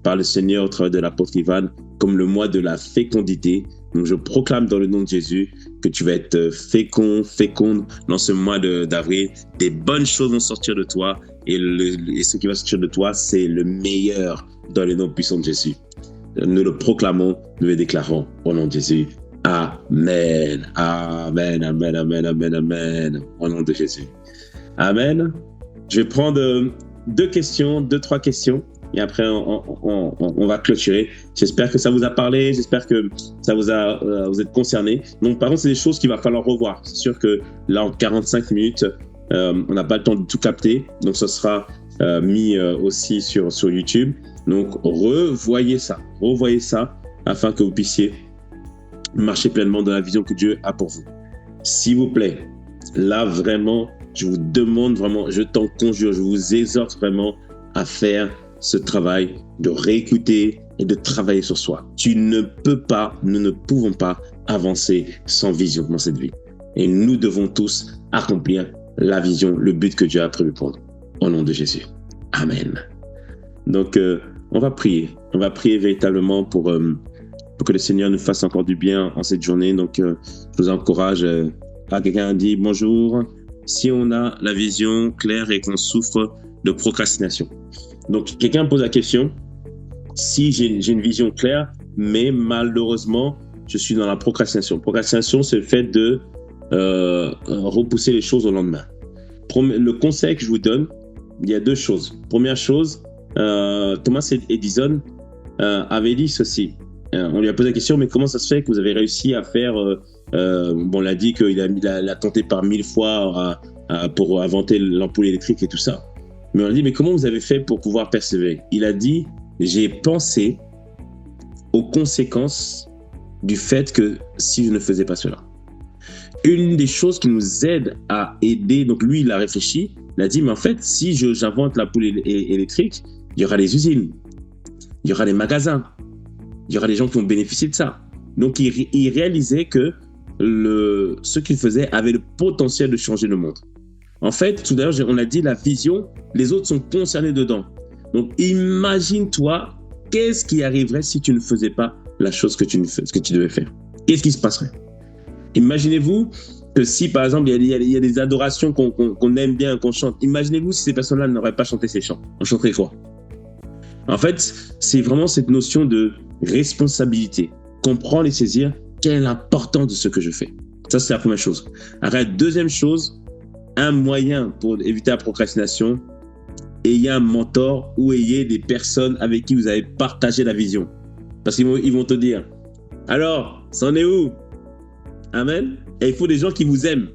par le Seigneur au travers de l'apôtre Ivan comme le mois de la fécondité. Donc je proclame dans le nom de Jésus que tu vas être féconde dans ce mois d'avril. Des bonnes choses vont sortir de toi et ce qui va sortir de toi, c'est le meilleur dans le nom puissant de Jésus. Nous le proclamons, nous le déclarons au nom de Jésus. Amen. Amen, amen, amen, amen, amen. Au nom de Jésus. Amen. Je vais prendre deux, trois questions et après on va clôturer. J'espère que ça vous a parlé, j'espère que ça vous êtes concerné. Donc par contre, c'est des choses qu'il va falloir revoir. C'est sûr que là, en 45 minutes, on n'a pas le temps de tout capter. Donc ça sera mis aussi sur YouTube. Donc revoyez ça afin que vous puissiez marcher pleinement dans la vision que Dieu a pour vous. S'il vous plaît, là vraiment, je vous demande vraiment, je t'en conjure, je vous exhorte vraiment à faire ce travail de réécouter et de travailler sur soi. Tu ne peux pas, nous ne pouvons pas avancer sans vision dans cette vie. Et nous devons tous accomplir la vision, le but que Dieu a prévu pour nous. Au nom de Jésus. Amen. Donc, on va prier. On va prier véritablement pour que le Seigneur nous fasse encore du bien en cette journée. Donc, je vous encourage. Quelqu'un dit bonjour. Si on a la vision claire et qu'on souffre de procrastination. Donc, quelqu'un pose la question. Si j'ai une vision claire, mais malheureusement, je suis dans la procrastination. Procrastination, c'est le fait de repousser les choses au lendemain. Le conseil que je vous donne, il y a deux choses. Première chose, Thomas Edison avait dit ceci. On lui a posé la question, mais comment ça se fait que vous avez réussi à faire... on l'a dit qu'il a tenté par 1000 fois pour inventer l'ampoule électrique et tout ça. Mais on a dit, mais comment vous avez fait pour pouvoir persévérer? Il a dit, j'ai pensé aux conséquences du fait que si je ne faisais pas cela. Une des choses qui nous aide à aider, donc lui, il a réfléchi, il a dit, mais en fait, si j'invente l'ampoule électrique, il y aura des usines, il y aura des magasins, il y aura des gens qui vont bénéficier de ça. Donc, il réalisait que ce qu'il faisait avait le potentiel de changer le monde. En fait, tout à l'heure, on a dit la vision, les autres sont concernés dedans. Donc, imagine-toi, qu'est-ce qui arriverait si tu ne faisais pas la chose que tu devais faire? Qu'est-ce qui se passerait? Imaginez-vous que si, par exemple, il y a des adorations qu'on aime bien, qu'on chante. Imaginez-vous si ces personnes-là n'auraient pas chanté ces chants. On chanterait quoi? En fait, c'est vraiment cette notion de responsabilité. Comprendre et saisir quelle est l'importance de ce que je fais. Ça, c'est la première chose. Après, deuxième chose, un moyen pour éviter la procrastination, ayez un mentor ou ayez des personnes avec qui vous avez partagé la vision. Parce qu'ils vont te dire, alors, c'en est où? Amen. Et il faut des gens qui vous aiment,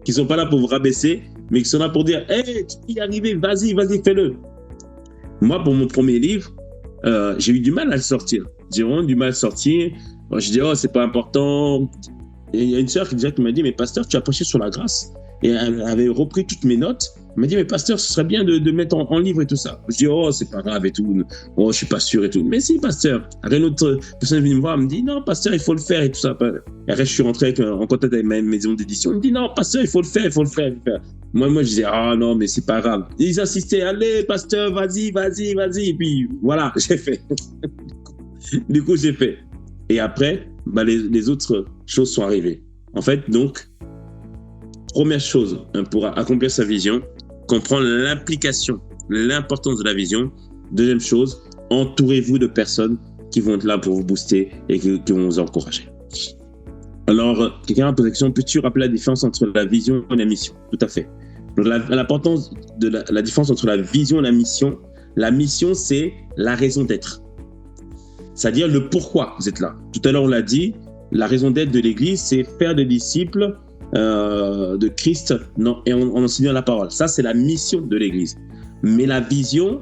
qui ne sont pas là pour vous rabaisser, mais qui sont là pour dire, hey, tu peux y arriver, vas-y, fais-le. Moi, pour mon premier livre, j'ai eu du mal à le sortir. J'ai vraiment du mal à le sortir. Moi, je dis, oh, c'est pas important. Et il y a une sœur qui m'a dit, mais pasteur, tu as prêché sur la grâce. Et elle avait repris toutes mes notes. Elle m'a dit, mais pasteur, ce serait bien de mettre en livre et tout ça. Je dis, oh, c'est pas grave et tout. Oh, je suis pas sûr et tout. Mais si, pasteur. Après, une autre personne est venue me voir, elle me dit, non, pasteur, il faut le faire et tout ça. Et après, je suis rentré en contact avec ma maison d'édition. Elle me dit, non, pasteur, il faut le faire. Moi, je disais, ah non, mais c'est pas grave. Ils insistaient, allez, pasteur, vas-y. Et puis, voilà, j'ai fait. Du coup, j'ai fait. Et après, les autres choses sont arrivées. En fait, donc, première chose, pour accomplir sa vision, comprendre l'implication, l'importance de la vision. Deuxième chose, entourez-vous de personnes qui vont être là pour vous booster et qui vont vous encourager. Alors, quelqu'un a posé la question, peux-tu rappeler la différence entre la vision et la mission? Tout à fait. Donc, l'importance de la différence entre la vision et la mission, c'est la raison d'être. C'est-à-dire le pourquoi vous êtes là. Tout à l'heure, on l'a dit, la raison d'être de l'Église, c'est faire des disciples de Christ et en enseignant la parole. Ça, c'est la mission de l'Église. Mais la vision,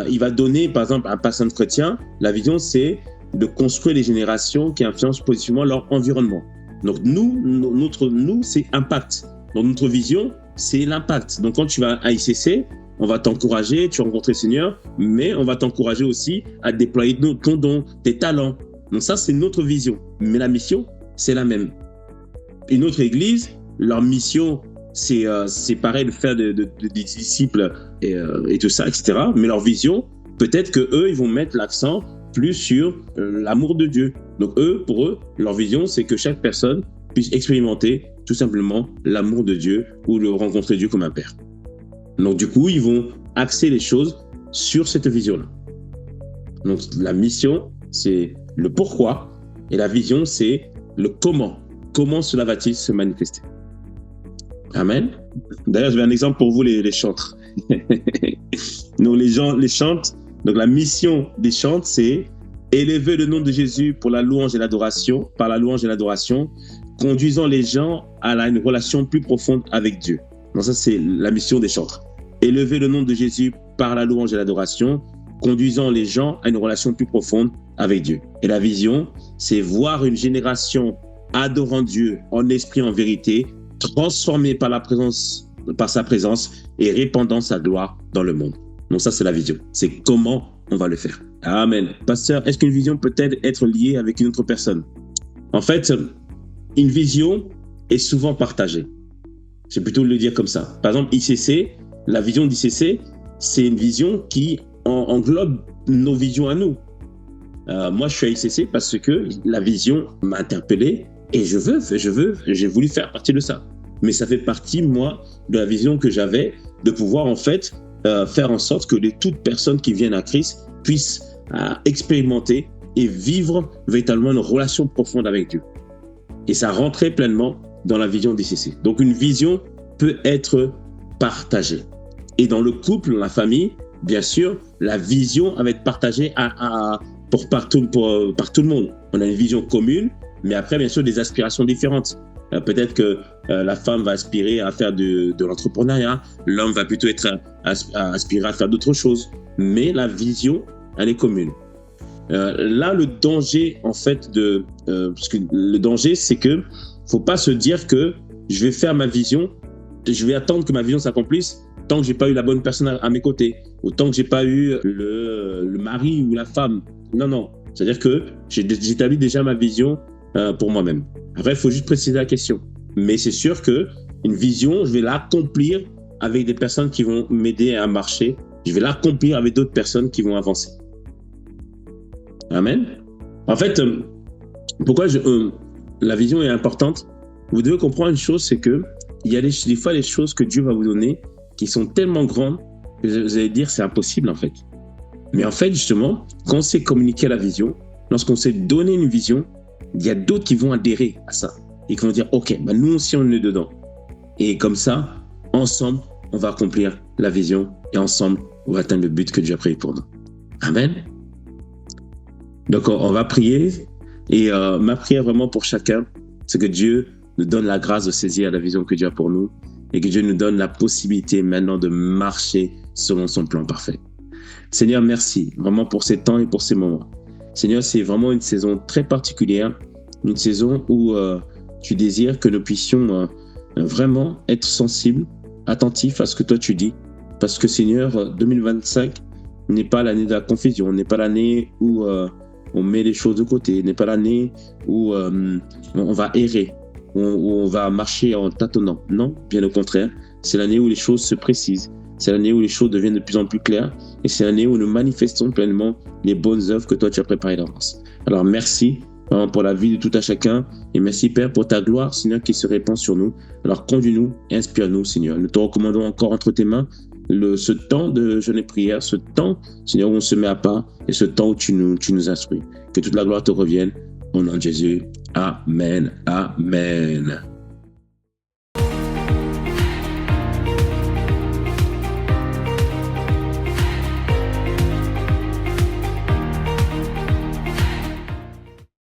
il va donner, par exemple, à un pasteur chrétien, la vision, c'est de construire des générations qui influencent positivement leur environnement. Donc, nous, c'est impact. Donc, notre vision, c'est l'impact. Donc, quand tu vas à ICC, on va t'encourager, tu vas rencontrer le Seigneur, mais on va t'encourager aussi à déployer ton don, tes talents. Donc ça, c'est notre vision. Mais la mission, c'est la même. Et notre Église, leur mission, c'est pareil de faire des disciples et tout ça, etc. Mais leur vision, peut-être qu'eux, ils vont mettre l'accent plus sur l'amour de Dieu. Donc pour eux, leur vision, c'est que chaque personne puisse expérimenter tout simplement l'amour de Dieu ou le rencontrer Dieu comme un père. Donc du coup, ils vont axer les choses sur cette vision-là. Donc la mission, c'est le pourquoi, Et la vision, c'est le comment. Comment cela va-t-il se manifester? Amen. D'ailleurs, je vais un exemple pour vous, les chantres. Donc, les chantres, donc la mission des chantres, c'est élever le nom de Jésus pour la louange et l'adoration, par la louange et l'adoration, conduisant les gens à une relation plus profonde avec Dieu. Donc ça, c'est la mission des chantres. Élever le nom de Jésus par la louange et l'adoration, conduisant les gens à une relation plus profonde avec Dieu. Et la vision, c'est voir une génération adorant Dieu en esprit, en vérité, transformée par sa présence et répandant sa gloire dans le monde. Donc ça, c'est la vision. C'est comment on va le faire. Amen. Pasteur, est-ce qu'une vision peut-elle être liée avec une autre personne? En fait, une vision est souvent partagée. Je vais plutôt le dire comme ça. Par exemple, ICC, la vision d'ICC, c'est une vision qui englobe nos visions à nous. Moi, je suis à ICC parce que la vision m'a interpellé et j'ai voulu faire partie de ça. Mais ça fait partie, moi, de la vision que j'avais de pouvoir, en fait, faire en sorte que toute personne qui vienne à Christ puisse expérimenter et vivre véritablement une relation profonde avec Dieu. Et ça rentrait pleinement dans la vision d'ICC. Donc, une vision peut être partagée. Et dans le couple, dans la famille, bien sûr, la vision va être partagée par tout le monde. On a une vision commune, mais après, bien sûr, des aspirations différentes. Peut-être que la femme va aspirer à faire de l'entrepreneuriat, l'homme va plutôt aspirer à faire d'autres choses. Mais la vision, elle est commune. Là, le danger, en fait, parce que le danger, c'est que faut pas se dire que je vais faire ma vision, je vais attendre que ma vision s'accomplisse tant que j'ai pas eu la bonne personne à mes côtés, ou tant que j'ai pas eu le mari ou la femme. Non. C'est-à-dire que j'établis déjà ma vision pour moi-même. Après, il faut juste préciser la question. Mais c'est sûr que une vision, je vais l'accomplir avec des personnes qui vont m'aider à marcher. Je vais l'accomplir avec d'autres personnes qui vont avancer. Amen. En fait, pourquoi la vision est importante? Vous devez comprendre une chose, c'est que il y a des fois les choses que Dieu va vous donner qui sont tellement grandes que vous allez dire c'est impossible en fait. Mais en fait, justement, quand on sait communiquer la vision, lorsqu'on sait donner une vision, il y a d'autres qui vont adhérer à ça et qui vont dire ok, nous aussi on est dedans. Et comme ça, ensemble, on va accomplir la vision et ensemble, on va atteindre le but que Dieu a prévu pour nous. Amen. Donc, on va prier et ma prière vraiment pour chacun, c'est que Dieu nous donne la grâce de saisir la vision que Dieu a pour nous et que Dieu nous donne la possibilité maintenant de marcher selon son plan parfait. Seigneur, merci vraiment pour ces temps et pour ces moments. Seigneur, c'est vraiment une saison très particulière, une saison où tu désires que nous puissions vraiment être sensibles, attentifs à ce que toi tu dis, parce que Seigneur, 2025 n'est pas l'année de la confusion, n'est pas l'année où on met les choses de côté, n'est pas l'année où on va errer, où on va marcher en tâtonnant. Non, bien au contraire, c'est l'année où les choses se précisent, c'est l'année où les choses deviennent de plus en plus claires et c'est l'année où nous manifestons pleinement les bonnes œuvres que toi tu as préparées d'avance. Alors merci pour la vie de tout à chacun et merci Père pour ta gloire, Seigneur, qui se répand sur nous. Alors conduis-nous et inspire-nous, Seigneur. Nous te recommandons encore entre tes mains ce temps de jeûne et prière, ce temps, Seigneur, où on se met à part et ce temps où tu nous instruis. Que toute la gloire te revienne. Au nom de Jésus. Amen. Amen.